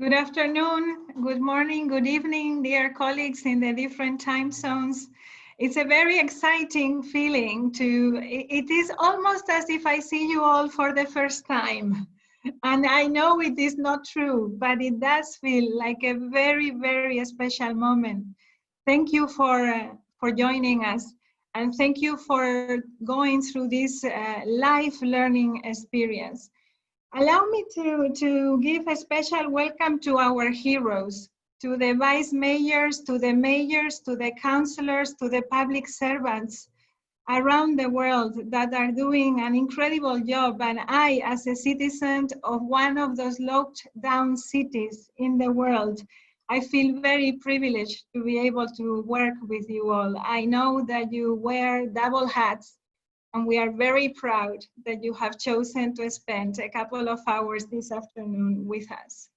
Good afternoon, good morning, good evening, dear colleagues in the different time zones. It's a very exciting feeling it is almost as if I see you all for the first time. And I know it is not true, but it does feel like a very, very special moment. Thank you for joining us. And thank you for going through this live learning experience. Allow me to give a special welcome to our heroes, to the vice mayors, to the councillors, to the public servants around the world that are doing an incredible job. And I, as a citizen of one of those locked down cities in the world, I feel very privileged to be able to work with you all. I know that you wear double hats, and we are very proud that you have chosen to spend a couple of hours this afternoon with us.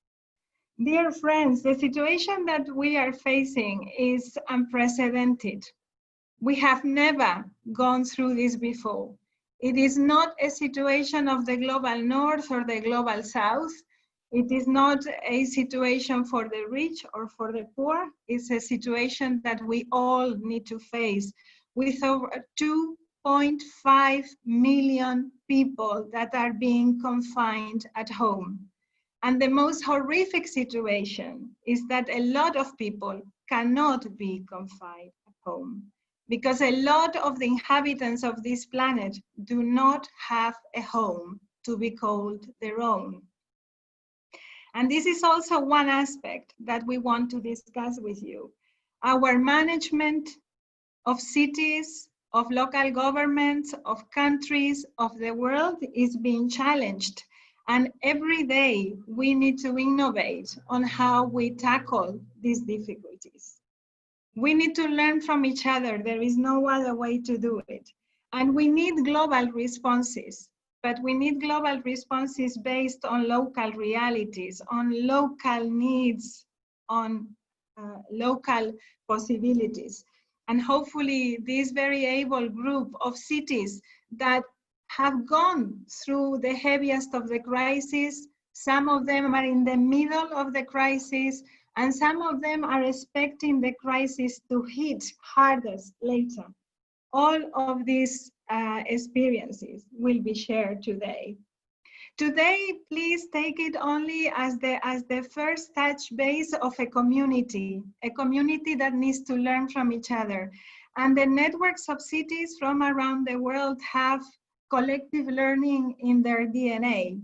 Dear friends, the situation that we are facing is unprecedented. We have never gone through this before. It is not a situation of the global north or the global south. It is not a situation for the rich or for the poor. It's a situation that we all need to face with over 2.5 million people that are being confined at home. And the most horrific situation is that a lot of people cannot be confined at home because a lot of the inhabitants of this planet do not have a home to be called their own. And this is also one aspect that we want to discuss with you. Our management of cities, of local governments, of countries, of the world is being challenged. And every day we need to innovate on how we tackle these difficulties. We need to learn from each other. There is no other way to do it. And we need global responses, but we need global responses based on local realities, on local needs, on local possibilities. And hopefully this very able group of cities that have gone through the heaviest of the crisis, some of them are in the middle of the crisis, and some of them are expecting the crisis to hit hardest later. All of these experiences will be shared today. Today, please take it only as the first touch base of a community that needs to learn from each other. And the networks of cities from around the world have collective learning in their DNA.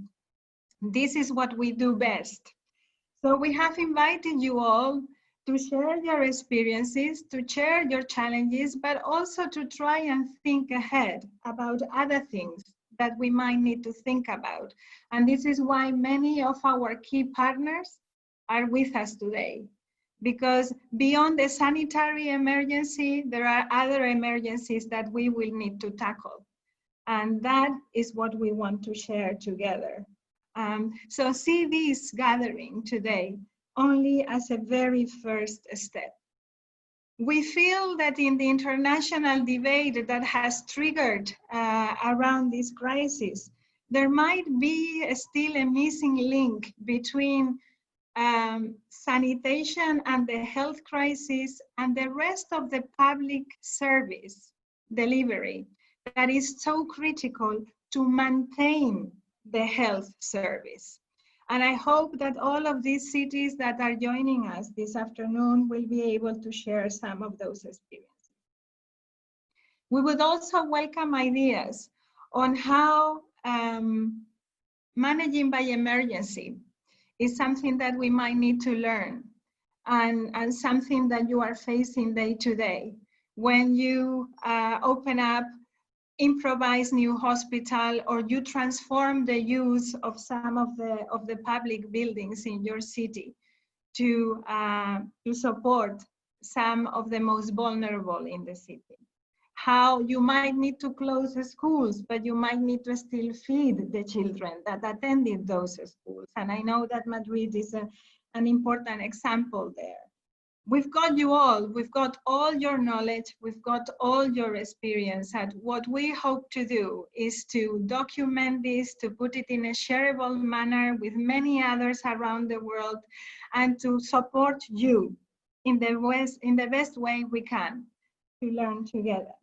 This is what we do best. So we have invited you all to share your experiences, to share your challenges, but also to try and think ahead about other things that we might need to think about. And this is why many of our key partners are with us today. Because beyond the sanitary emergency, there are other emergencies that we will need to tackle. And that is what we want to share together. So see this gathering today only as a very first step. We feel that in the international debate that has triggered around this crisis, there might be still a missing link between sanitation and the health crisis and the rest of the public service delivery that is so critical to maintain the health service. And I hope that all of these cities that are joining us this afternoon will be able to share some of those experiences. We would also welcome ideas on how managing by emergency is something that we might need to learn and something that you are facing day to day. When you open up improvise new hospital, or you transform the use of some of the public buildings in your city to support some of the most vulnerable in the city. How you might need to close the schools, but you might need to still feed the children that attended those schools. And I know that Madrid is an important example there. we've got you all. We've got all your knowledge. We've got all your experience. And what we hope to do is to document this, to put it in a shareable manner with many others around the world, and to support you in the best way we can to learn together.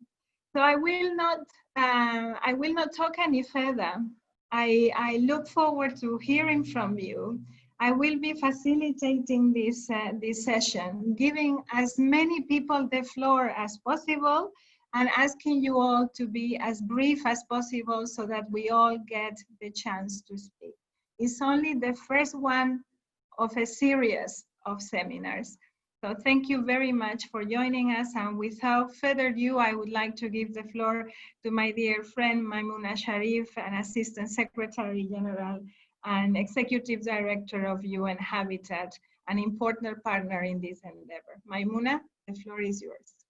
So I will not talk any further. I look forward to hearing from you. I will be facilitating this session, giving as many people the floor as possible and asking you all to be as brief as possible so that we all get the chance to speak. It's only the first one of a series of seminars. So thank you very much for joining us. And without further ado, I would like to give the floor to my dear friend, Maimouna Sharif, an Assistant Secretary General and Executive Director of UN Habitat, an important partner in this endeavor. Maimouna, the floor is yours.